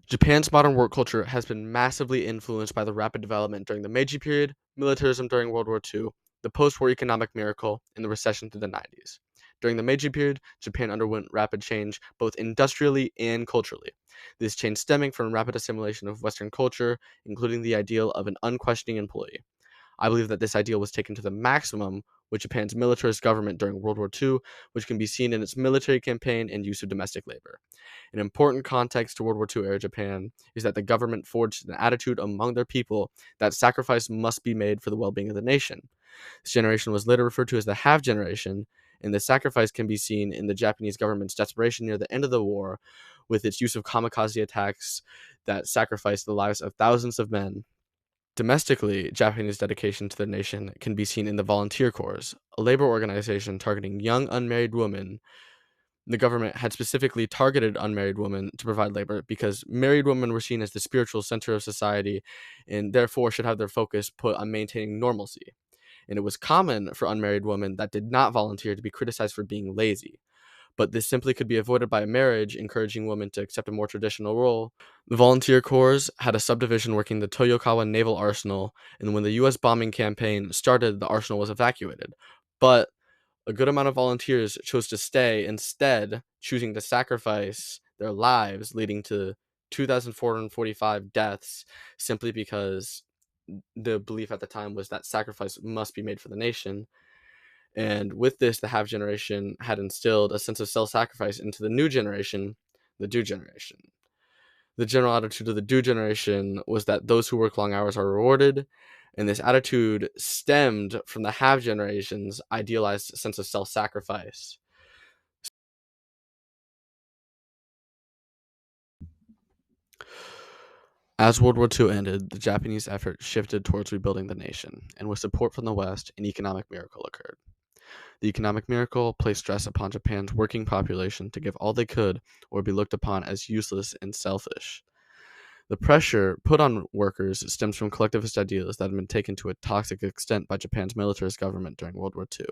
Japan's modern work culture has been massively influenced by the rapid development during the Meiji period, militarism during World War II, the post war economic miracle, and the recession through the 90s. During the Meiji period, Japan underwent rapid change both industrially and culturally. This change stemming from rapid assimilation of Western culture, including the ideal of an unquestioning employee. I believe that this ideal was taken to the maximum with Japan's militarist government during World War II, which can be seen in its military campaign and use of domestic labor. An important context to World War II era Japan is that the government forged an attitude among their people that sacrifice must be made for the well being of the nation. This generation was later referred to as the Have Generation, and the sacrifice can be seen in the Japanese government's desperation near the end of the war with its use of kamikaze attacks that sacrificed the lives of thousands of men. Domestically, Japanese dedication to the nation can be seen in the Volunteer Corps, a labor organization targeting young unmarried women. The government had specifically targeted unmarried women to provide labor because married women were seen as the spiritual center of society and therefore should have their focus put on maintaining normalcy. And it was common for unmarried women that did not volunteer to be criticized for being lazy. But this simply could be avoided by a marriage, encouraging women to accept a more traditional role. The Volunteer Corps had a subdivision working the Toyokawa Naval Arsenal, and when the U.S. bombing campaign started, the arsenal was evacuated. But a good amount of volunteers chose to stay instead, choosing to sacrifice their lives, leading to 2,445 deaths simply because the belief at the time was that sacrifice must be made for the nation. And with this, the Have generation had instilled a sense of self sacrifice into the new generation, the Do generation. The general attitude of the Do generation was that those who work long hours are rewarded, and this attitude stemmed from the Have generation's idealized sense of self sacrifice. As World War II ended, the Japanese effort shifted towards rebuilding the nation, and with support from the West, an economic miracle occurred. The economic miracle placed stress upon Japan's working population to give all they could or be looked upon as useless and selfish. The pressure put on workers stems from collectivist ideals that had been taken to a toxic extent by Japan's militarist government during World War II.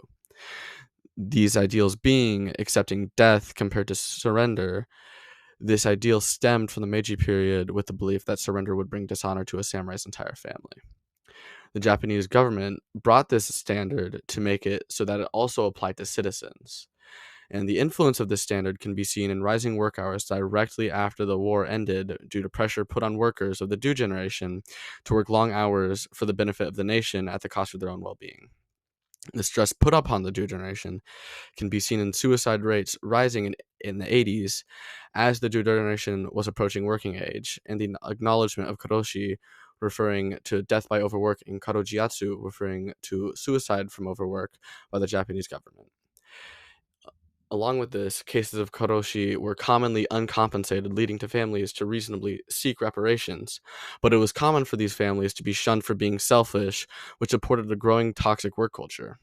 These ideals being accepting death compared to surrender. This ideal stemmed from the Meiji period with the belief that surrender would bring dishonor to a samurai's entire family. The Japanese government brought this standard to make it so that it also applied to citizens. And the influence of this standard can be seen in rising work hours directly after the war ended due to pressure put on workers of the Do generation to work long hours for the benefit of the nation at the cost of their own well being. The stress put upon the Do generation can be seen in suicide rates rising in the 80s as the Do generation was approaching working age, and the acknowledgement of karoshi referring to death by overwork and karojiatsu referring to suicide from overwork by the Japanese government. Along with this, cases of karoshi were commonly uncompensated, leading to families to reasonably seek reparations. But it was common for these families to be shunned for being selfish, which supported a growing toxic work culture.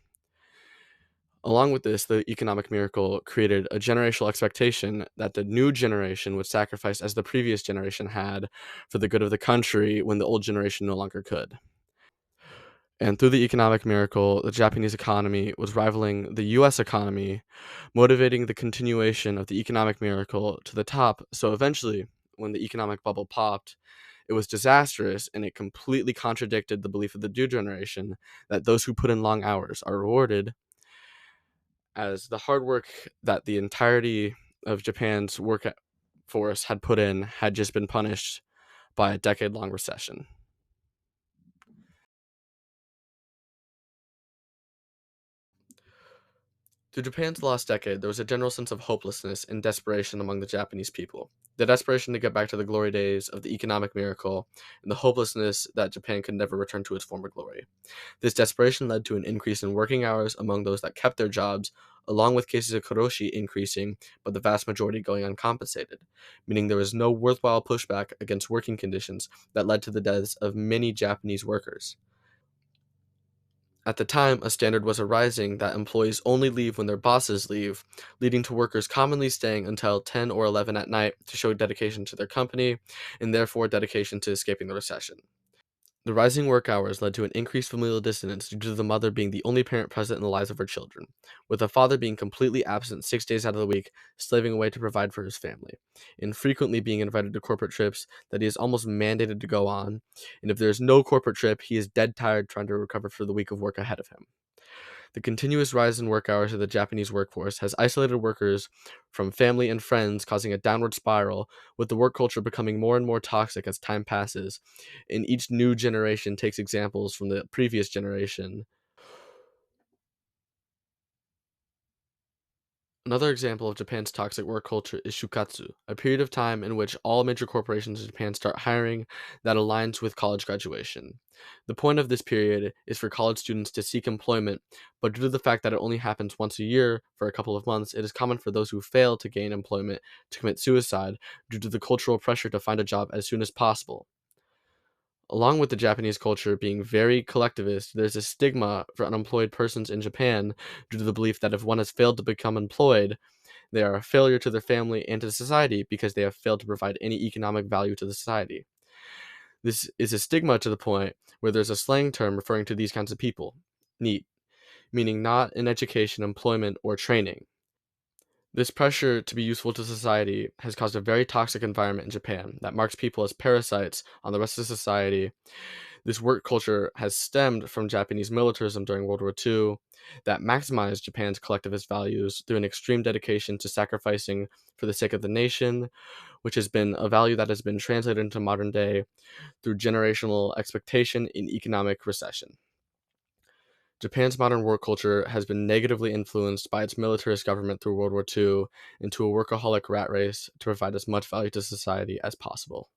Along with this, the economic miracle created a generational expectation that the new generation would sacrifice as the previous generation had for the good of the country when the old generation no longer could. And through the economic miracle, the Japanese economy was rivaling the US economy, motivating the continuation of the economic miracle to the top. So eventually, when the economic bubble popped, it was disastrous and it completely contradicted the belief of the Do generation that those who put in long hours are rewarded, as the hard work that the entirety of Japan's workforce had put in had just been punished by a decade long recession. Through Japan's lost decade, there was a general sense of hopelessness and desperation among the Japanese people. The desperation to get back to the glory days of the economic miracle, and the hopelessness that Japan could never return to its former glory. This desperation led to an increase in working hours among those that kept their jobs, along with cases of karoshi increasing, but the vast majority going uncompensated, meaning there was no worthwhile pushback against working conditions that led to the deaths of many Japanese workers. At the time, a standard was arising that employees only leave when their bosses leave, leading to workers commonly staying until 10 or 11 at night to show dedication to their company and therefore dedication to escaping the recession. The rising work hours led to an increased familial dissonance due to the mother being the only parent present in the lives of her children, with the father being completely absent 6 days out of the week, slaving away to provide for his family, and frequently being invited to corporate trips that he is almost mandated to go on, and if there is no corporate trip, he is dead tired trying to recover for the week of work ahead of him. The continuous rise in work hours of the Japanese workforce has isolated workers from family and friends, causing a downward spiral, with the work culture becoming more and more toxic as time passes, and each new generation takes examples from the previous generation. Another example of Japan's toxic work culture is shukatsu, a period of time in which all major corporations in Japan start hiring that aligns with college graduation. The point of this period is for college students to seek employment, but due to the fact that it only happens once a year for a couple of months, it is common for those who fail to gain employment to commit suicide due to the cultural pressure to find a job as soon as possible. Along with the Japanese culture being very collectivist, there's a stigma for unemployed persons in Japan due to the belief that if one has failed to become employed, they are a failure to their family and to society because they have failed to provide any economic value to the society. This is a stigma to the point where there's a slang term referring to these kinds of people, NEET, meaning not in education, employment, or training. This pressure to be useful to society has caused a very toxic environment in Japan that marks people as parasites on the rest of society. This work culture has stemmed from Japanese militarism during World War II that maximized Japan's collectivist values through an extreme dedication to sacrificing for the sake of the nation, which has been a value that has been translated into modern day through generational expectation in economic recession. Japan's modern work culture has been negatively influenced by its militarist government through World War II into a workaholic rat race to provide as much value to society as possible.